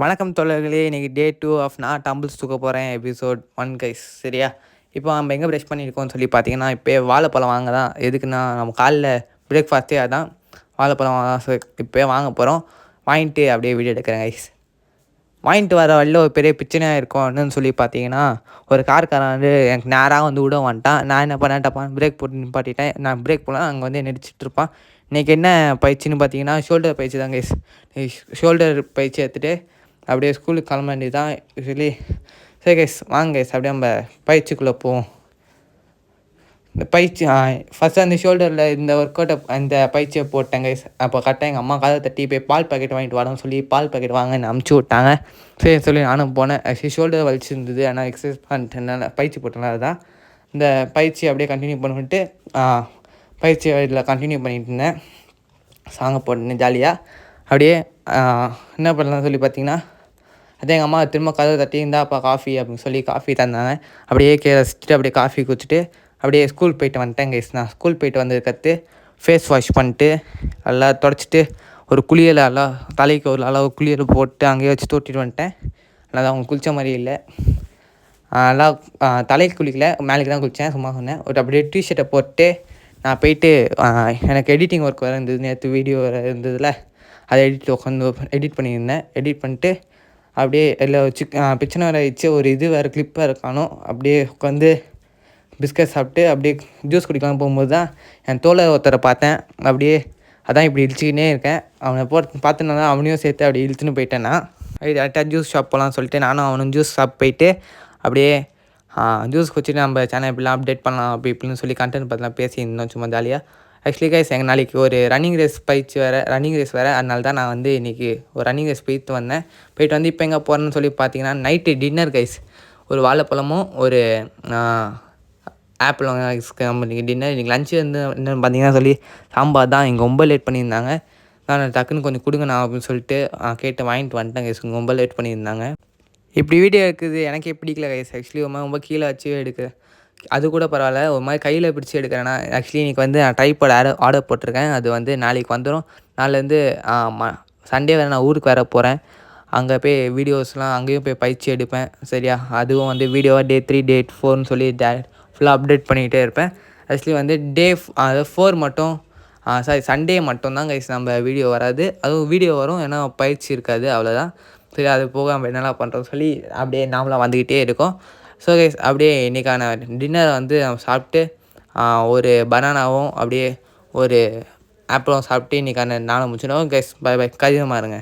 வணக்கம் தோழர்களே! இன்னைக்கு டே 2 ஆஃப் நான் டம்பிள்ஸ் தூக்க போகிறேன் எபிசோட் 1 கைஸ் சரியா? இப்போ நம்ம எங்கே ப்ரஷ் பண்ணியிருக்கோம்னு சொல்லி பார்த்தீங்கன்னா, இப்போயே வாழைப்பழம் வாங்க தான். எதுக்குன்னா நம்ம காலைல பிரேக்ஃபாஸ்ட்டே அதான். வாழைப்பழம் வாங்க தான் இப்போயே வாங்க போகிறோம். வாங்கிட்டு அப்படியே வீடியோ எடுக்கிறேன் கைஸ். வாங்கிட்டு வர வழியில் ஒரு பெரிய பிரச்சனையாக இருக்கும். என்னன்னு சொல்லி பார்த்தீங்கன்னா, ஒரு கார்காரன் வந்து எனக்கு நேராக வந்து விட வந்துட்டான். நான் என்ன பண்ணேன், டப்பான்னு பிரேக் போட்டு நிப்பாட்டிட்டேன். நான் பிரேக் போடலாம், அங்கே வந்து என்ன இடிச்சிட்டு இருப்பான். இன்றைக்கி என்ன பயிற்சின்னு பார்த்தீங்கன்னா, ஷோல்டர் பயிற்சி தான் கைஸ். ஷோல்டர் பயிற்சி எடுத்துகிட்டு அப்படியே ஸ்கூலுக்கு கிளம்ப வேண்டியது தான் சொல்லி. சரி கைஸ் வாங்க கைஸ், அப்படியே நம்ம பயிற்சிக்குள்ளே போவோம். இந்த பயிற்சி ஃபஸ்ட்டு அந்த ஷோல்டரில் இந்த ஒர்க் அவுட்டை இந்த பயிற்சியை போட்டேன் கைஸ். அப்போ கரெக்டாக எங்கள் அம்மா கதை தட்டி போய் பால் பாக்கெட் வாங்கிட்டு வரணும்னு சொல்லி பால் பாக்கெட் வாங்கன்னு அமுச்சு விட்டாங்க. சரி சொல்லி நானும் போனேன். ஆக்சுவலி ஷோல்டர் வலிச்சிருந்தது, ஆனால் எக்ஸசைஸ் பண்ணிட்டேனால பயிற்சி போட்டனால தான் இந்த பயிற்சி அப்படியே கண்டினியூ பண்ணிவிட்டு பயிற்சி இதில் கண்டினியூ பண்ணிகிட்டு இருந்தேன். சாங்கை போட்டேன் ஜாலியாக. அப்படியே என்ன பண்ணலாம்னு சொல்லி பார்த்தீங்கன்னா, அதே எங்கள் அம்மா திரும்ப கதவை தட்டி இருந்தாப்பா காஃபி அப்படின்னு சொல்லி காஃபி தந்தாங்க. அப்படியே கீழே ரசிச்சுட்டு அப்படியே காஃபி குடிச்சிட்டு அப்படியே ஸ்கூல் போயிட்டு வந்துட்டேன் கைஸ். நான் ஸ்கூல் போயிட்டு வந்ததுக்கடுத்து ஃபேஸ் வாஷ் பண்ணிட்டு எல்லாம் தொடச்சிட்டு ஒரு குளியலை எல்லாம் தலைக்கு ஒரு அளவு குளியல் போட்டு அங்கேயே வச்சு தோட்டிட்டு வந்துட்டேன். அதனால் அவங்க குளித்த மாதிரி இல்லை. எல்லாம் தலைக்கு குளிக்கல, மேலேக்கு தான் குளித்தேன், சும்மா சொன்னேன். ஒரு அப்படியே டிஷர்ட்டை போட்டு நான் போயிட்டு எனக்கு எடிட்டிங் ஒர்க் வேறு இருந்தது. நேற்று வீடியோ வேறு இருந்ததில்ல, அதை எடிட் பண்ணியிருந்தேன். எடிட் பண்ணிட்டு அப்படியே எல்லாம் வச்சு பிரச்சனை வேறு ஆயிடுச்சு. ஒரு இது வேறு கிளிப் வேறு காணும். அப்படியே உட்காந்து பிஸ்கட் சாப்பிட்டு அப்படியே ஜூஸ் குடிக்கலாம் போகும்போது தான் என் தோலை ஒருத்தரை பார்த்தேன். அப்படியே அதான் இப்படி இழுச்சிக்கினே இருக்கேன். அவனை பார்த்துனா தான் அவனையும் சேர்த்து அப்படி இழுத்துன்னு போயிட்டேன்னா டேரெக்டாக ஜூஸ் ஷாப் போகலான்னு சொல்லிட்டு நானும் அவனும் ஜூஸ் ஷாப் போயிட்டு அப்படியே ஜூஸ் குடிச்சிட்டு நம்ம சேனல் எப்படிலாம் அப்டேட் பண்ணலாம் அப்படி இப்படின்னு சொல்லி கண்டென்ட் பார்த்துலாம் பேசியிருந்தோம் சும்மா ஜாலியாக. ஆக்சுவலி கைஸ் எங்கள் நாளைக்கு ஒரு ரன்னிங் ரேஸ் பயிற்சி ரன்னிங் ரேஸ் வேறு. அதனால தான் நான் வந்து இன்றைக்கி ஒரு ரன்னிங் ரேஸ் போயிட்டு வந்தேன். போயிட்டு வந்து இப்போ எங்கே போகிறேன்னு சொல்லி பார்த்தீங்கன்னா, நைட்டு டின்னர் கைஸ். ஒரு வாழைப்பழமும் ஒரு ஆப்பிள் நம்ம இன்றைக்கி டின்னர். இன்றைக்கி லஞ்சு வந்து என்னென்னு பார்த்தீங்கன்னா சொல்லி சாம்பார் தான். இங்கே ரொம்ப லேட் பண்ணியிருந்தாங்க. நான் டக்குன்னு கொஞ்சம் கொடுங்கண்ணா அப்படின்னு சொல்லிட்டு கேட்டு வாங்கிட்டு வந்துட்டேன் கைஸ். இங்கே ரொம்ப லேட் பண்ணியிருந்தாங்க. இப்படி வீடியோ எடுக்குது எனக்கே பிடிக்கல கைஸ். ஆக்சுவலி ஒரு மாதிரி ரொம்ப கீழே வச்சு எடுக்கிறேன். அது கூட பரவாயில்ல, ஒரு மாதிரி கையில் பிடிச்சி எடுக்கிறேன்னா. ஆக்சுவலி இன்றைக்கி வந்து நான் ட்ரைபாட் ஆர்டர் போட்டிருக்கேன். அது வந்து நாளைக்கு வந்துடும். நாளிலேருந்து சண்டே வேறு நான் ஊருக்கு வேறு போகிறேன். அங்கே போய் வீடியோஸ்லாம் அங்கேயும் போய் பயிற்சி எடுப்பேன் சரியா? அதுவும் வந்து வீடியோவாக டே 3 டே 4ன்னு சொல்லி ஃபுல்லாக அப்டேட் பண்ணிக்கிட்டே இருப்பேன். ஆக்சுவலி வந்து அதாவது 4 மட்டும் சண்டே மட்டும்தான் கைஸ் நம்ம வீடியோ வராது. அதுவும் வீடியோ வரும், ஏன்னா பயிற்சி இருக்காது, அவ்வளோதான். சரி, அது போக நம்ம என்னெல்லாம் பண்ணுறோம்னு சொல்லி அப்படியே நாமளாக வந்துக்கிட்டே இருக்கோம். ஸோ கைஸ் அப்படியே இன்றைக்கான டின்னரை வந்து நம்ம சாப்பிட்டு ஒரு பனானாவும் அப்படியே ஒரு ஆப்பிளும் சாப்பிட்டு இன்றைக்கான நாளை முடிச்சிடுவோம் கைஸ். By by. கடினமாக இருங்க.